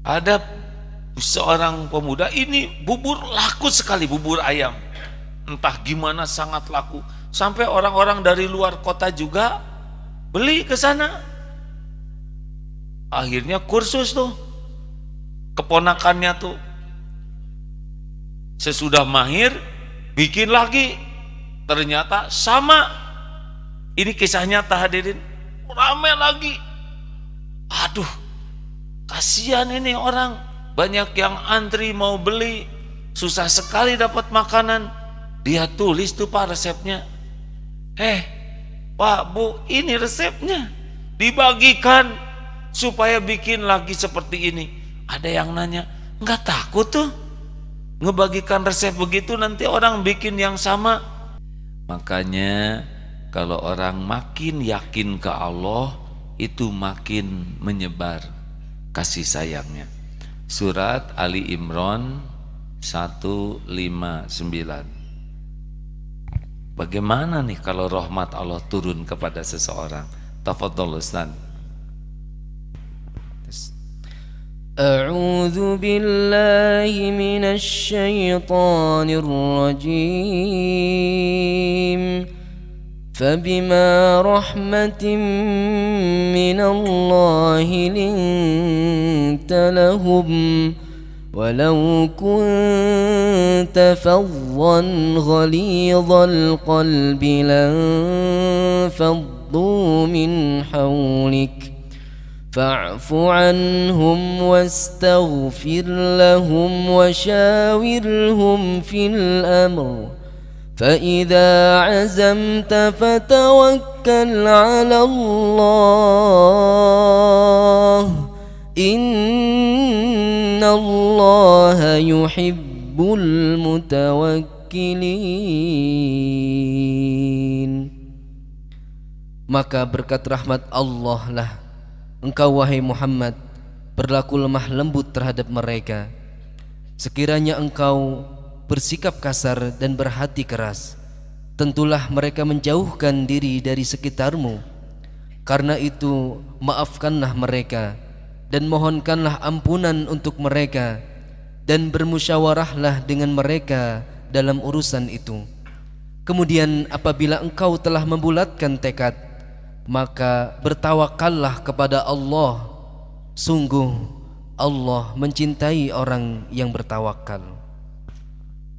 Ada seorang pemuda, ini bubur laku sekali, bubur ayam. Entah gimana sangat laku. Sampai orang-orang dari luar kota juga beli ke sana. Akhirnya kursus tuh. Keponakannya tuh sesudah mahir bikin lagi. Ternyata sama. Ini kisah nyata hadirin. Rame lagi. Aduh, kasihan ini orang, banyak yang antri mau beli, susah sekali dapat makanan. Dia tulis tuh Pak resepnya. Pak, Bu, ini resepnya, dibagikan supaya bikin lagi seperti ini. Ada yang nanya, nggak takut tuh ngebagikan resep begitu nanti orang bikin yang sama? Makanya kalau orang makin yakin ke Allah, itu makin menyebar kasih sayangnya. Surat Ali Imran 159. Bagaimana nih kalau rahmat Allah turun kepada seseorang? Tafadhol Ustaz. A'udzu billahi minasy syaithanir rajim. فبما رحمة من الله لنت لهم ولو كنت فظا غليظ القلب لانفضوا من حولك فاعف عنهم واستغفر لهم وشاورهم في الأمر فإذا عزمت فتوكل على الله إن الله يحب المتوكلين. Maka berkat rahmat Allah lah engkau wahai Muhammad berlaku lemah lembut terhadap mereka. Sekiranya engkau bersikap kasar dan berhati keras, tentulah mereka menjauhkan diri dari sekitarmu. Karena itu maafkanlah mereka dan mohonkanlah ampunan untuk mereka, dan bermusyawarahlah dengan mereka dalam urusan itu. Kemudian apabila engkau telah membulatkan tekad, maka bertawakallah kepada Allah. Sungguh Allah mencintai orang yang bertawakal.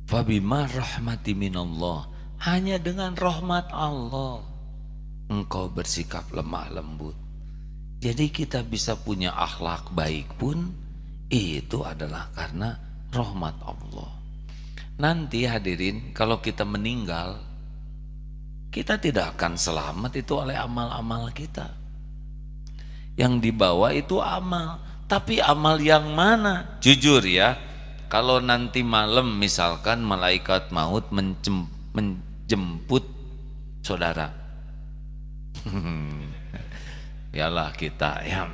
Fabima rahmati minallah, hanya dengan rahmat Allah engkau bersikap lemah lembut. Jadi kita bisa punya akhlak baik pun itu adalah karena rahmat Allah. Nanti hadirin, kalau kita meninggal, kita tidak akan selamat itu oleh amal-amal kita. Yang dibawa itu amal, tapi amal yang mana? Jujur ya, kalau nanti malam misalkan malaikat maut menjemput saudara, yalah kita ya,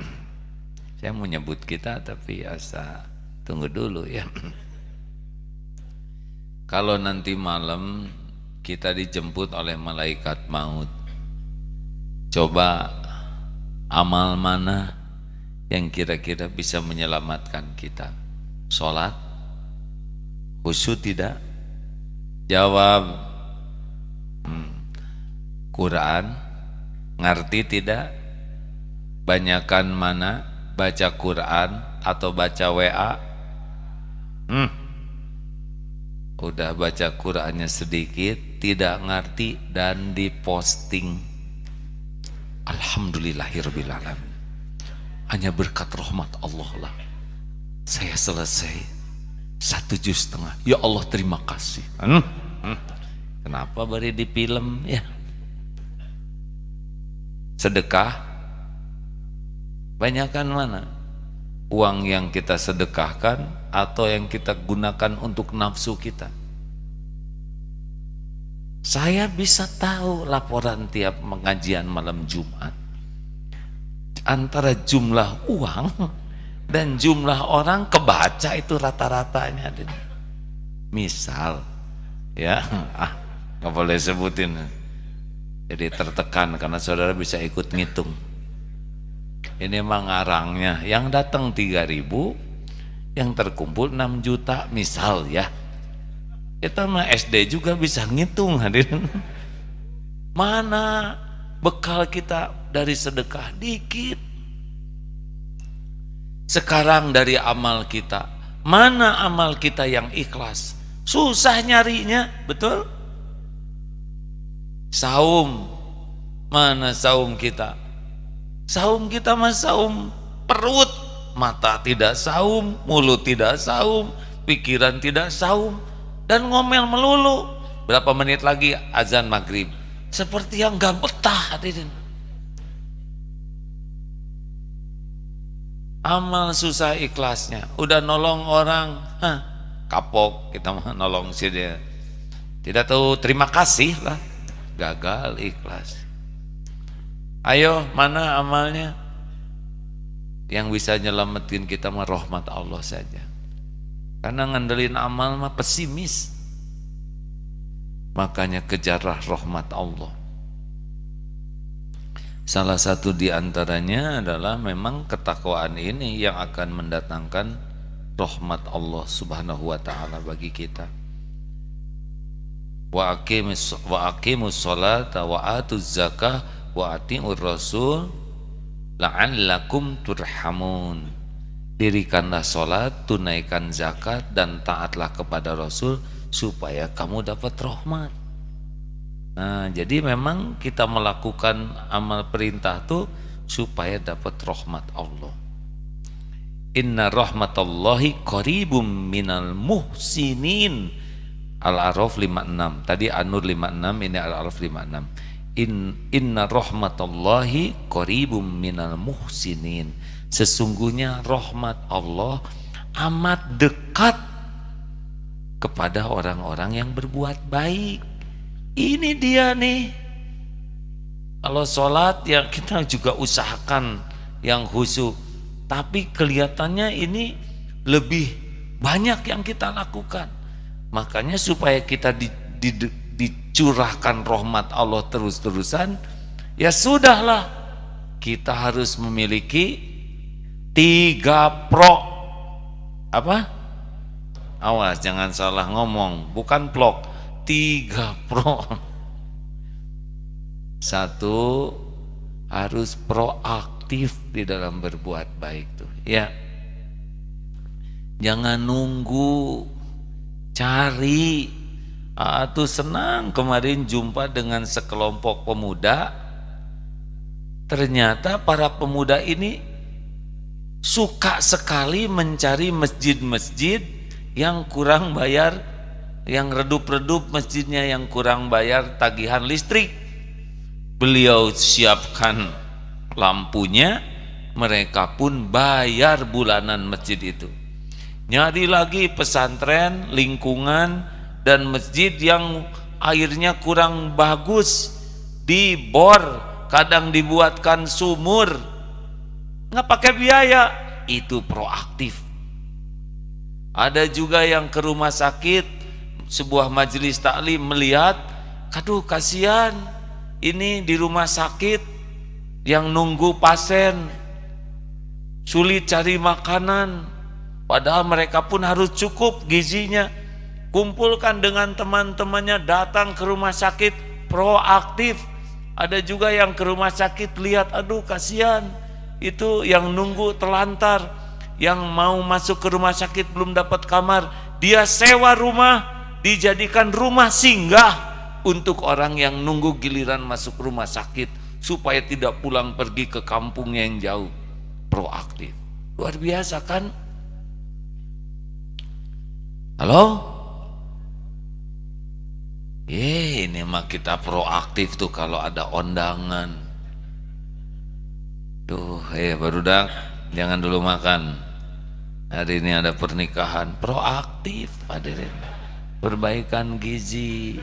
saya mau nyebut kita tapi asa tunggu dulu ya. Kalau nanti malam kita dijemput oleh malaikat maut, coba amal mana yang kira-kira bisa menyelamatkan kita? Sholat? Khusyuk tidak? Jawab. Quran? Ngerti tidak? Banyakan mana? Baca Quran atau baca WA? Udah baca Qurannya sedikit, tidak ngerti dan diposting. Alhamdulillahirrabbilalamin. Hanya berkat rahmat Allah lah saya selesai 1,5 juz. Ya Allah terima kasih. Kenapa bari di film ya? Sedekah banyakkan mana? Uang yang kita sedekahkan atau yang kita gunakan untuk nafsu kita? Saya bisa tahu laporan tiap pengajian malam Jumat, antara jumlah uang dan jumlah orang kebaca itu rata-ratanya. Misal ya, nggak boleh sebutin, jadi tertekan karena saudara bisa ikut ngitung. Ini emang ngarangnya yang datang 3.000, Yang terkumpul 6 juta misal ya. Kita mah SD juga bisa ngitung hadirin. Mana bekal kita dari sedekah dikit. Sekarang dari amal kita, mana amal kita yang ikhlas? Susah nyarinya, betul? Saum, mana saum kita? Saum kita mah saum perut, mata tidak saum, mulut tidak saum, pikiran tidak saum, dan ngomel melulu. Berapa menit lagi azan maghrib? Seperti yang gak betah hadirin. Amal susah ikhlasnya. Udah nolong orang, kapok kita mah nolong sih dia. Tidak tahu terima kasih lah, gagal ikhlas. Ayo, mana amalnya? Yang bisa nyelamatin kita mah rahmat Allah saja. Karena ngandelin amal mah pesimis. Makanya kejarlah rahmat Allah. Salah satu di antaranya adalah memang ketakwaan ini yang akan mendatangkan rahmat Allah Subhanahu wa taala bagi kita. Wa aqimus sholata wa atuz zakah wa atiur rasul la'allakum turhamun. Dirikanlah salat, tunaikan zakat dan taatlah kepada Rasul supaya kamu dapat rahmat. Nah, jadi memang kita melakukan amal perintah tuh supaya dapat rahmat Allah. Inna rahmatallahi qaribum minal muhsinin. Al-A'raf 56. Tadi An-Nur 56, ini Al-A'raf 56. Inna rahmatallahi qaribum minal muhsinin. Sesungguhnya rahmat Allah amat dekat kepada orang-orang yang berbuat baik. Ini dia nih. Kalau sholat ya kita juga usahakan yang khusyuk, tapi kelihatannya ini lebih banyak yang kita lakukan. Makanya supaya kita dicurahkan rahmat Allah terus-terusan, ya sudahlah, kita harus memiliki 3 pro. Apa? Awas jangan salah ngomong, bukan vlog. 3 pro. 1, harus proaktif di dalam berbuat baik tuh ya. Jangan nunggu, cari. Tuh senang kemarin jumpa dengan sekelompok pemuda. Ternyata para pemuda ini suka sekali mencari masjid-masjid yang kurang bayar, yang redup-redup masjidnya yang kurang bayar tagihan listrik. Beliau siapkan lampunya, mereka pun bayar bulanan masjid itu. Nyari lagi pesantren, lingkungan, dan masjid yang airnya kurang bagus, dibor, kadang dibuatkan sumur, nggak pakai biaya. Itu proaktif. Ada juga yang ke rumah sakit, sebuah majelis taklim melihat, aduh kasihan ini di rumah sakit yang nunggu pasien, sulit cari makanan, padahal mereka pun harus cukup gizinya. Kumpulkan dengan teman-temannya, datang ke rumah sakit, proaktif. Ada juga yang ke rumah sakit lihat, aduh kasihan itu yang nunggu telantar, yang mau masuk ke rumah sakit belum dapat kamar, dia sewa rumah, dijadikan rumah singgah untuk orang yang nunggu giliran masuk rumah sakit, supaya tidak pulang pergi ke kampung yang jauh. Proaktif, luar biasa kan? Halo? Ini mah kita proaktif tuh kalau ada undangan. Tuh, barudak, jangan dulu makan. Hari ini ada pernikahan, proaktif hadirin. Perbaikan gizi.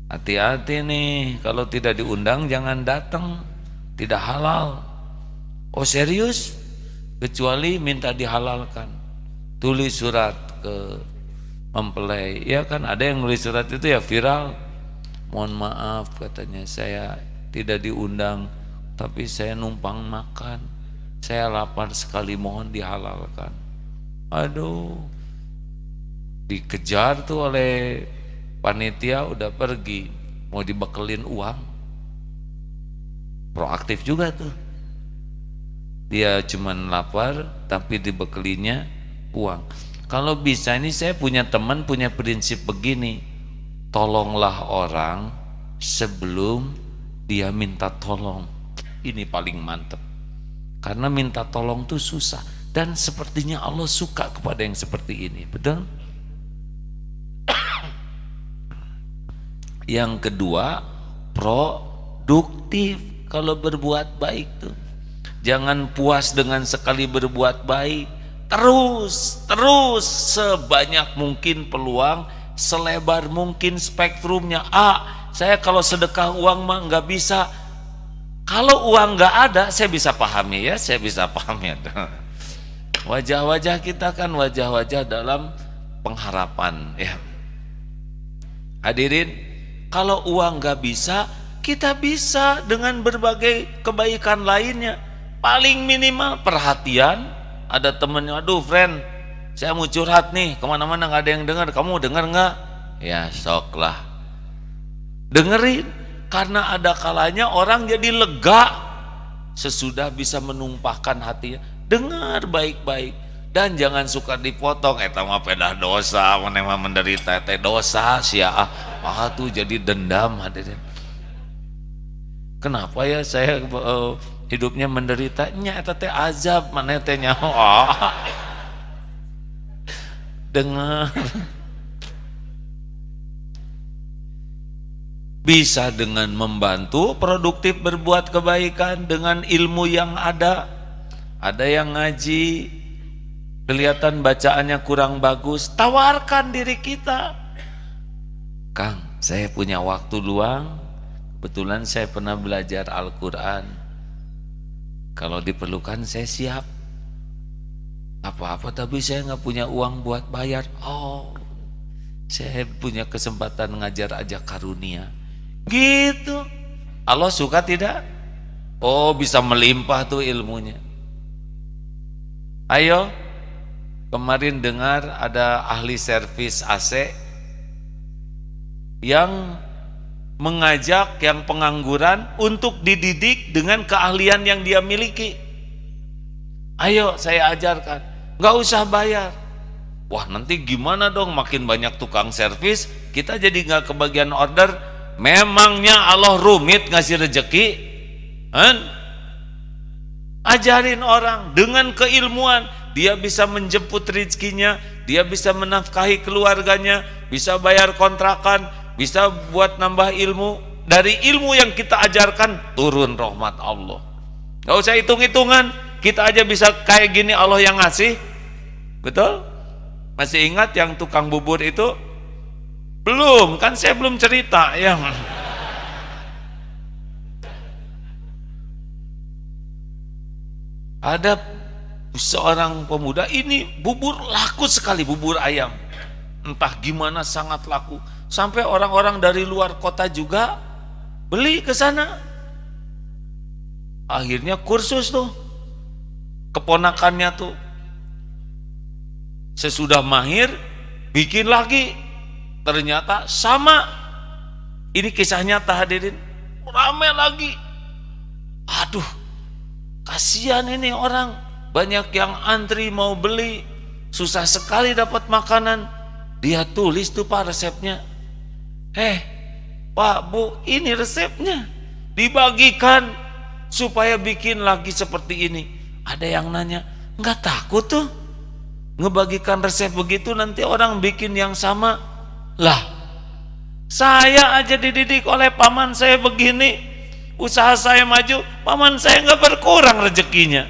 Hati-hati nih, kalau tidak diundang jangan datang, tidak halal. Oh serius? Kecuali minta dihalalkan. Tulis surat ke mempelai. Ya kan ada yang nulis surat itu ya viral. Mohon maaf katanya, saya tidak diundang, tapi saya numpang makan. Saya lapar sekali, mohon dihalalkan. Aduh, dikejar tuh oleh panitia, udah pergi, mau dibekelin uang. Proaktif juga tuh, dia cuman lapar tapi dibekelinya uang. Kalau bisa, ini saya punya teman punya prinsip begini, tolonglah orang sebelum dia minta tolong. Ini paling mantep, karena minta tolong tuh susah, dan sepertinya Allah suka kepada yang seperti ini, betul? Yang kedua, produktif. Kalau berbuat baik tuh, jangan puas dengan sekali berbuat baik, terus sebanyak mungkin peluang, selebar mungkin spektrumnya. Saya kalau sedekah uang mah nggak bisa. Kalau uang nggak ada, saya bisa pahami ya, wajah-wajah kita kan wajah-wajah dalam pengharapan ya. Hadirin, kalau uang nggak bisa, kita bisa dengan berbagai kebaikan lainnya. Paling minimal perhatian. Ada temennya, aduh friend, saya mau curhat nih, kemana-mana nggak ada yang dengar, kamu dengar nggak? Ya sok lah, dengerin. Karena ada kalanya orang jadi lega sesudah bisa menumpahkan hatinya. Dengar baik-baik dan jangan suka dipotong. Eta mah pedah dosa, mana mah menderita teh dosa sia. Tuh jadi dendam. Hadirin, kenapa ya saya hidupnya menderita? Nya eta teh azab, mana teh nyaho. Dengar. Bisa dengan membantu, produktif berbuat kebaikan dengan ilmu yang ada. Ada yang ngaji, kelihatan bacaannya kurang bagus, tawarkan diri kita. Kang, saya punya waktu luang, kebetulan saya pernah belajar Al-Quran, kalau diperlukan saya siap. Apa-apa tapi saya nggak punya uang buat bayar. Saya punya kesempatan ngajar aja karunia. Gitu. Allah suka tidak? Bisa melimpah tuh ilmunya. Ayo, kemarin dengar ada ahli servis AC yang mengajak yang pengangguran untuk dididik dengan keahlian yang dia miliki. Ayo saya ajarkan, nggak usah bayar. Wah, nanti gimana dong, makin banyak tukang servis, kita jadi nggak kebagian order. Memangnya Allah rumit ngasih rezeki? Ajarin orang dengan keilmuan, dia bisa menjemput rezekinya, dia bisa menafkahi keluarganya, bisa bayar kontrakan, bisa buat nambah ilmu. Dari ilmu yang kita ajarkan turun rahmat Allah. Gak usah hitung-hitungan, kita aja bisa kayak gini Allah yang ngasih. Betul? Masih ingat yang tukang bubur itu? Belum, kan saya belum cerita ya. Ada seorang pemuda, ini bubur laku sekali, bubur ayam. Entah gimana sangat laku, sampai orang-orang dari luar kota juga beli ke sana. Akhirnya kursus tuh. Keponakannya tuh sesudah mahir bikin lagi. Ternyata sama. Ini kisah nyata hadirin. Rame lagi. Aduh, kasihan ini orang. Banyak yang antri mau beli. Susah sekali dapat makanan. Dia tulis tuh Pak resepnya. Pak, Bu, ini resepnya. Dibagikan supaya bikin lagi seperti ini. Ada yang nanya, nggak takut tuh ngebagikan resep begitu nanti orang bikin yang sama? Lah, saya aja dididik oleh paman saya begini, usaha saya maju, paman saya nggak berkurang rezekinya.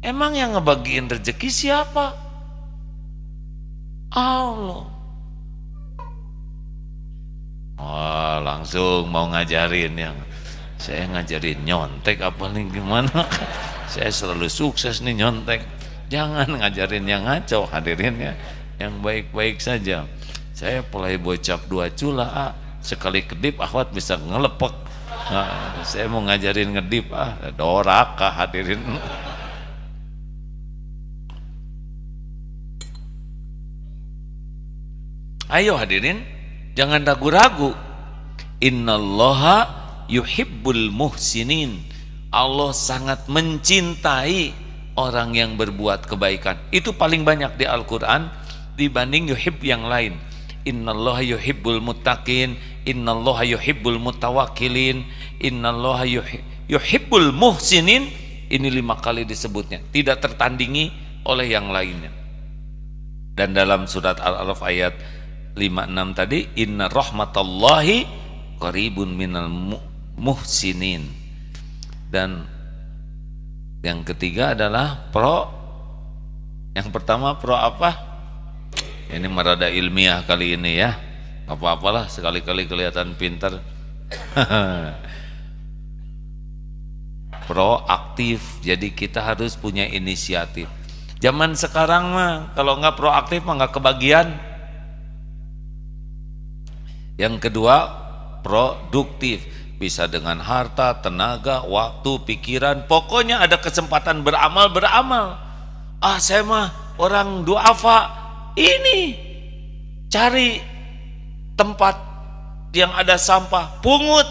Emang yang ngebagiin rezeki siapa? Allah. Langsung mau ngajarin yang saya ngajarin nyontek apa nih gimana? Saya selalu sukses nih nyontek. Jangan ngajarin yang ngaco, hadirin ya, yang baik-baik saja. Saya mulai bocap 2 cula, sekali kedip akhwat bisa ngelepek. Saya mau ngajarin ngedip, doraka hadirin. Ayo hadirin, jangan ragu-ragu. Innallaha yuhibbul muhsinin. Allah sangat mencintai orang yang berbuat kebaikan. Itu paling banyak di Al-Quran dibanding yuhib yang lain. Innallaha yuhibbul muttaqin, innallaha yuhibbul mutawakkilin, innallaha yuhibbul muhsinin. Ini 5 kali disebutnya, tidak tertandingi oleh yang lainnya. Dan dalam surat Al-Araf ayat 56 tadi, inna rahmatallahi qaribun minal muhsinin. Dan yang ketiga adalah pro. Yang pertama pro apa? Ini merada ilmiah kali ini ya. Apa-apalah, sekali-kali kelihatan pintar. Proaktif. Jadi kita harus punya inisiatif. Zaman sekarang mah kalau nggak proaktif mah nggak kebagian. Yang kedua, produktif. Bisa dengan harta, tenaga, waktu, pikiran. Pokoknya ada kesempatan beramal. Ah, saya mah orang duafa. Ini cari tempat yang ada sampah, pungut,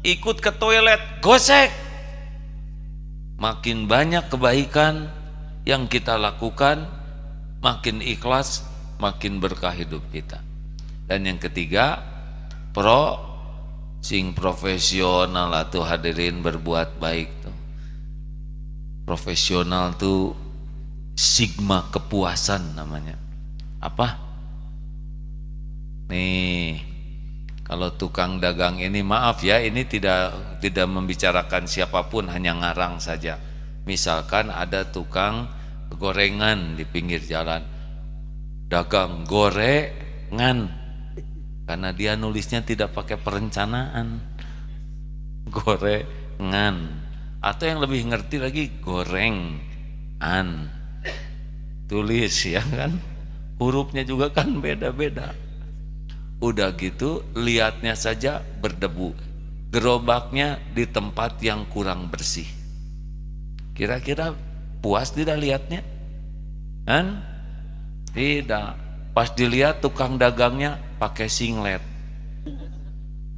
ikut ke toilet, gosek. Makin banyak kebaikan yang kita lakukan, makin ikhlas, makin berkah hidup kita. Dan yang ketiga, sing profesional atau hadirin berbuat baik tuh. Profesional tuh sigma kepuasan namanya. Apa? Nih, kalau tukang dagang ini, maaf ya, ini tidak membicarakan siapapun, hanya ngarang saja. Misalkan ada tukang gorengan di pinggir jalan, dagang gorengan, karena dia nulisnya tidak pakai perencanaan, gorengan. Atau yang lebih ngerti lagi, gorengan, tulis ya kan, hurufnya juga kan beda-beda. Udah gitu lihatnya saja berdebu, gerobaknya di tempat yang kurang bersih. Kira-kira puas tidak lihatnya? Kan? Tidak. Pas dilihat tukang dagangnya pakai singlet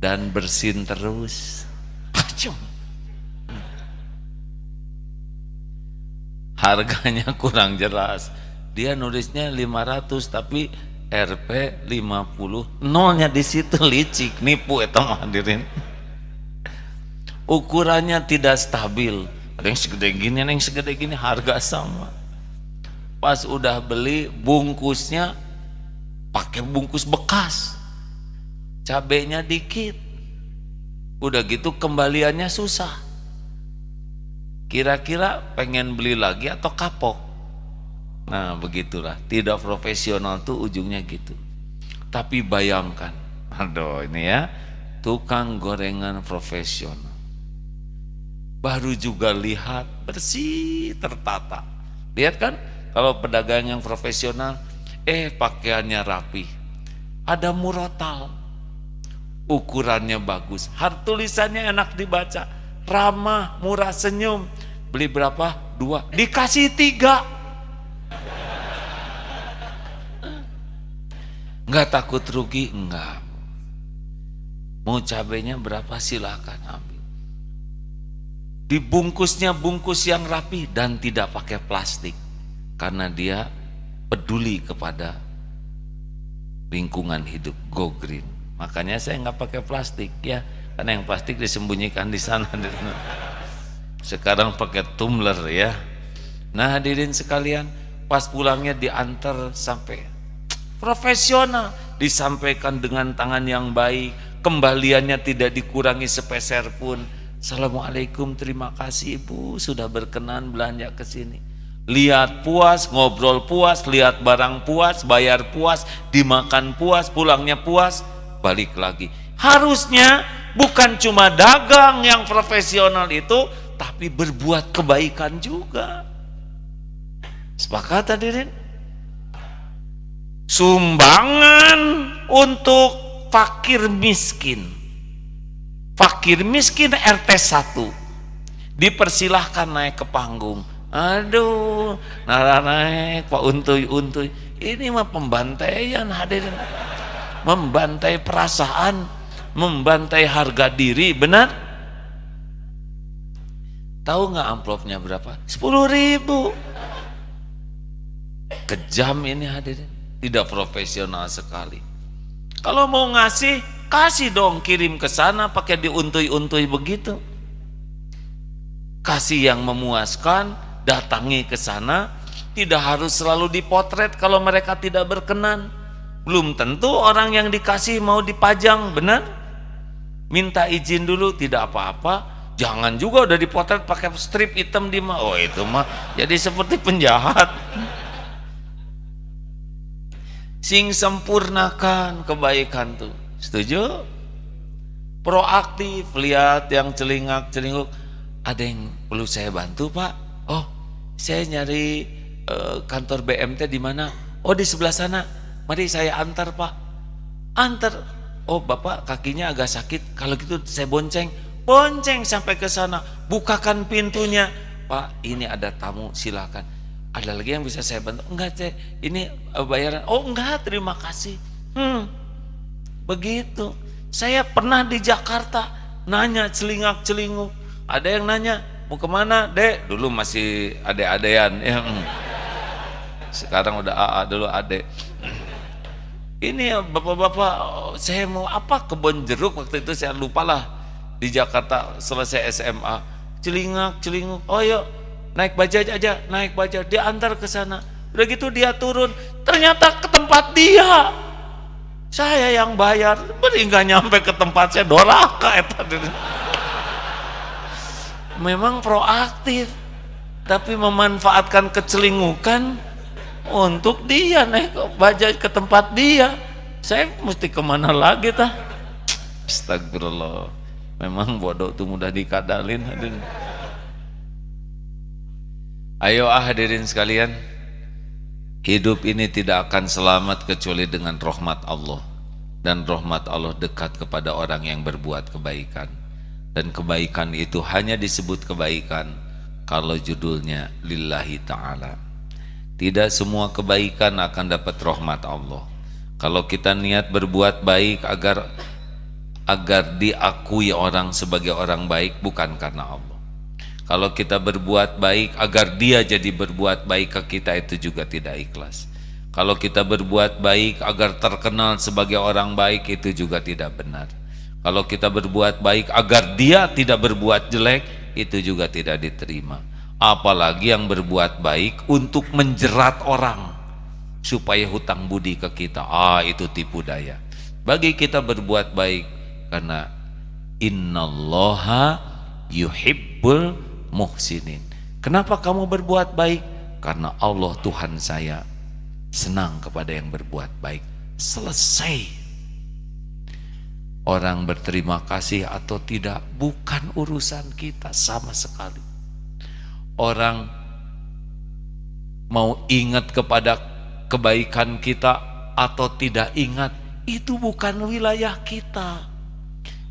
dan bersin terus. Harganya kurang jelas. Dia nulisnya 500 tapi Rp 50, nolnya di situ, licik, nipu eta mah hadirin. Ukurannya tidak stabil. Ada yang segede gini, ada yang segede gini, harga sama. Pas udah beli, bungkusnya pakai bungkus bekas, cabenya dikit. Udah gitu kembaliannya susah. Kira-kira pengen beli lagi atau kapok? Nah begitulah, tidak profesional tuh ujungnya gitu. Tapi bayangkan, aduh ini ya, tukang gorengan profesional, baru juga lihat bersih tertata. Lihat kan, kalau pedagang yang profesional, pakaiannya rapi, ada murotal, ukurannya bagus, tulisannya enak dibaca, ramah, murah, senyum. Beli berapa? 2, dikasih 3. Enggak takut rugi? Enggak. Mau cabenya berapa silakan ambil. Dibungkusnya bungkus yang rapi dan tidak pakai plastik, karena dia peduli kepada lingkungan hidup, go green. Makanya saya nggak pakai plastik ya, karena yang plastik disembunyikan di sana. Sekarang pakai tumbler ya. Nah hadirin sekalian, pas pulangnya diantar sampai profesional, disampaikan dengan tangan yang baik, kembaliannya tidak dikurangi sepeser pun. Assalamualaikum, terima kasih Ibu sudah berkenan belanja ke sini. Lihat puas, ngobrol puas, lihat barang puas, bayar puas, dimakan puas, pulangnya puas, balik lagi. Harusnya bukan cuma dagang yang profesional itu, tapi berbuat kebaikan juga. Sepakat hadirin? Sumbangan untuk fakir miskin. Fakir miskin RT 1 dipersilahkan naik ke panggung. Aduh, naik Pak untuy. Ini mah pembantaian hadirin. membantai perasaan, membantai harga diri, benar? Tahu nggak amplopnya berapa? 10.000. Kejam ini hadirin, tidak profesional sekali. Kalau mau ngasih, kasih dong, kirim ke sana pakai diuntui-untui begitu. Kasih yang memuaskan, datangi ke sana, tidak harus selalu dipotret kalau mereka tidak berkenan. Belum tentu orang yang dikasih mau dipajang, benar? Minta izin dulu, tidak apa-apa. Jangan juga udah dipotret pakai strip hitam di mah. Oh itu mah jadi seperti penjahat. Sing sempurnakan kebaikan tuh, setuju? Proaktif, lihat yang celingak-celinguk. Ada yang perlu saya bantu pak? Oh saya nyari kantor BMT di mana? Oh di sebelah sana. Mari saya antar pak. Antar. Oh bapak kakinya agak sakit. Kalau gitu saya bonceng. Bonceng sampai ke sana. Bukakan pintunya. Pak ini ada tamu silakan. Ada lagi yang bisa saya bantu? Enggak teh. Ini bayaran. Oh enggak terima kasih. Begitu. Saya pernah di Jakarta nanya celingak-celinguk. Ada yang nanya, mau kemana dek? Dulu masih ade-adean ya. Sekarang udah AA, dulu ade. Ini ya bapak-bapak, saya mau apa? Kebun jeruk waktu itu saya lupa lah. Di Jakarta selesai SMA. Celingak-celinguk. Oh yuk, naik bajaj aja, naik bajaj. Dia antar ke sana. Udah gitu dia turun. Ternyata ke tempat dia. Saya yang bayar. Beri nggak nyampe ke tempat saya, doraka eta. Memang proaktif, tapi memanfaatkan kecelingukan untuk dia naik bajaj ke tempat dia. Saya mesti kemana lagi tah? Astagfirullah. Memang bodoh tuh mudah dikadalin hadirin. Ayo hadirin sekalian, hidup ini tidak akan selamat kecuali dengan rahmat Allah, dan rahmat Allah dekat kepada orang yang berbuat kebaikan. Dan kebaikan itu hanya disebut kebaikan kalau judulnya lillahi ta'ala. Tidak semua kebaikan akan dapat rahmat Allah. Kalau kita niat berbuat baik agar diakui orang sebagai orang baik, bukan karena Allah. Kalau kita berbuat baik agar dia jadi berbuat baik ke kita, itu juga tidak ikhlas. Kalau kita berbuat baik agar terkenal sebagai orang baik, itu juga tidak benar. Kalau kita berbuat baik agar dia tidak berbuat jelek, itu juga tidak diterima. Apalagi yang berbuat baik untuk menjerat orang supaya hutang budi ke kita, itu tipu daya. Bagi kita berbuat baik karena innallaha yuhibbul muhsinin. Kenapa kamu berbuat baik? Karena Allah Tuhan saya senang kepada yang berbuat baik. Selesai. Orang berterima kasih atau tidak bukan urusan kita sama sekali. Orang mau ingat kepada kebaikan kita atau tidak ingat, itu bukan wilayah kita.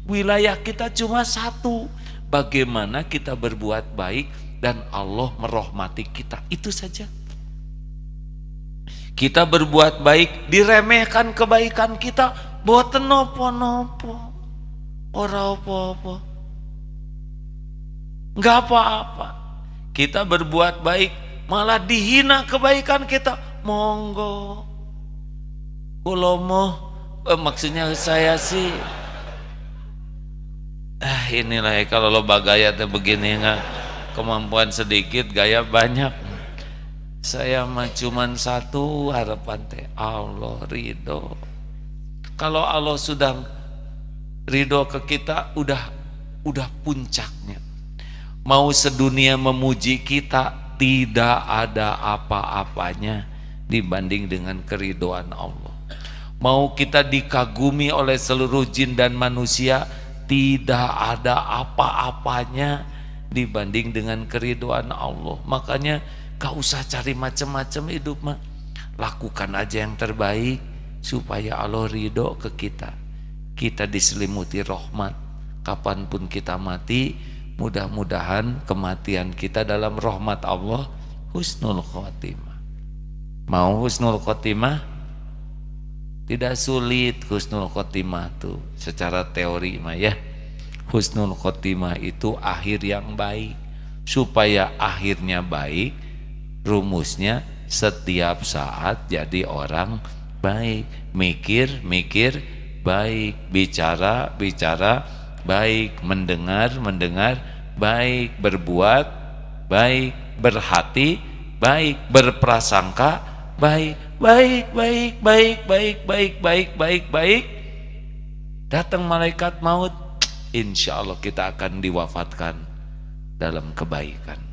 Wilayah kita cuma satu, bagaimana kita berbuat baik dan Allah merahmati kita, itu saja. Kita berbuat baik, diremehkan kebaikan kita, boten nopo-nopo, ora apa-apa, nggak apa-apa. Kita berbuat baik malah dihina kebaikan kita, monggo. Ulomo, maksudnya saya sih, inilah ya, kalau lo bagaya teh begini, nggak kemampuan sedikit, gaya banyak. Saya mah cuman satu harapan teh, Allah ridho. Kalau Allah sudah ridho ke kita, udah puncaknya. Mau sedunia memuji kita, tidak ada apa-apanya dibanding dengan keridhoan Allah. Mau kita dikagumi oleh seluruh jin dan manusia, tidak ada apa-apanya dibanding dengan keridhoan Allah. Makanya gak usah cari macam-macam hidup mah. Lakukan aja yang terbaik supaya Allah ridho ke kita. Kita diselimuti rahmat. Kapanpun kita mati, mudah-mudahan kematian kita dalam rahmat Allah, husnul khotimah. Mau husnul khotimah? Tidak sulit husnul khotimah tuh secara teori mah ya. Husnul khotimah itu akhir yang baik. Supaya akhirnya baik, rumusnya setiap saat jadi orang baik, mikir baik, bicara baik, mendengar baik, berbuat baik, berhati baik, berprasangka baik. Datang malaikat maut, insya Allah kita akan diwafatkan dalam kebaikan.